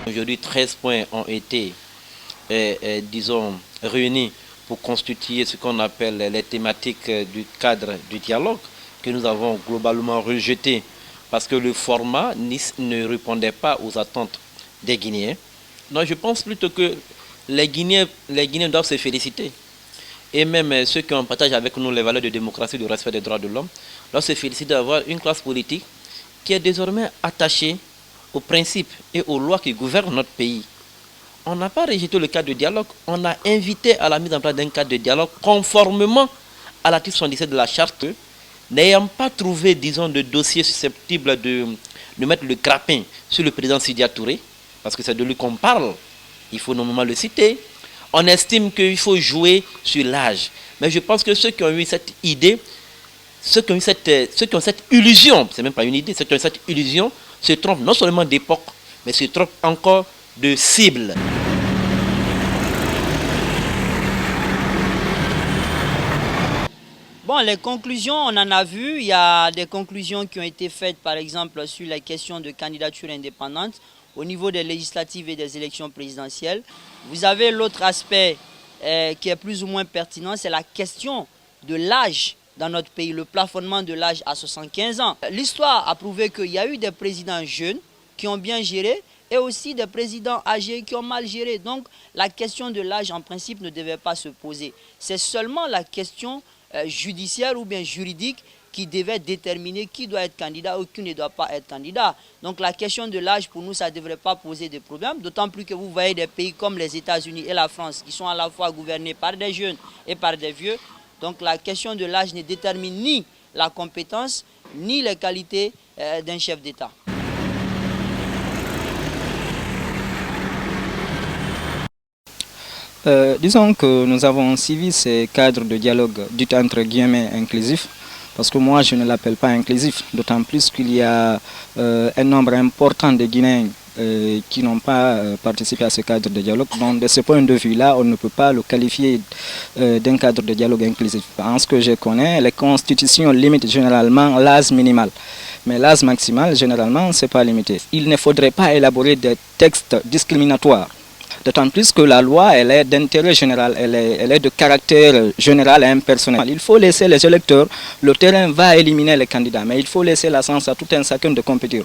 Aujourd'hui, 13 points ont été, disons, réunis pour constituer ce qu'on appelle les thématiques du cadre du dialogue que nous avons globalement rejeté parce que le format ne répondait pas aux attentes des Guinéens. Donc je pense plutôt que les Guinéens doivent se féliciter. Et même ceux qui partagent avec nous les valeurs de démocratie et de respect des droits de l'homme doivent se féliciter d'avoir une classe politique qui est désormais attachée aux principes et aux lois qui gouvernent notre pays. On n'a pas rejeté le cadre de dialogue, on a invité à la mise en place d'un cadre de dialogue conformément à l'article 77 de la charte, n'ayant pas trouvé, disons, de dossier susceptible de mettre le crapin sur le président Sidia Touré, parce que c'est de lui qu'on parle, il faut normalement le citer. On estime qu'il faut jouer sur l'âge. Mais je pense que ceux qui ont eu cette idée, ceux qui ont cette illusion, c'est même pas une idée, ceux qui ont cette illusion se trompent non seulement d'époque, mais se trompent encore de cible. Bon, les conclusions, on en a vu. Il y a des conclusions qui ont été faites, par exemple, sur les questions de candidature indépendante au niveau des législatives et des élections présidentielles. Vous avez l'autre aspect qui est plus ou moins pertinent, c'est la question de l'âge dans notre pays, le plafonnement de l'âge à 75 ans. L'histoire a prouvé qu'il y a eu des présidents jeunes qui ont bien géré et aussi des présidents âgés qui ont mal géré. Donc la question de l'âge en principe ne devait pas se poser. C'est seulement la question judiciaire ou bien juridique qui devait déterminer qui doit être candidat ou qui ne doit pas être candidat. Donc la question de l'âge, pour nous, ça ne devrait pas poser de problème, d'autant plus que vous voyez des pays comme les États-Unis et la France qui sont à la fois gouvernés par des jeunes et par des vieux. Donc la question de l'âge ne détermine ni la compétence, ni les qualités d'un chef d'État. Disons que nous avons suivi ces cadres de dialogue dit entre guillemets inclusif, parce que moi je ne l'appelle pas inclusif, d'autant plus qu'il y a un nombre important de Guinéens qui n'ont pas participé à ce cadre de dialogue. Donc de ce point de vue-là, on ne peut pas le qualifier d'un cadre de dialogue inclusif. En ce que je connais, les constitutions limitent généralement l'âge minimal. Mais l'âge maximal, généralement, ce n'est pas limité. Il ne faudrait pas élaborer des textes discriminatoires. D'autant plus que la loi, elle est d'intérêt général, elle est de caractère général et impersonnel. Il faut laisser les électeurs, le terrain va éliminer les candidats, mais il faut laisser la chance à tout un chacun de compétir.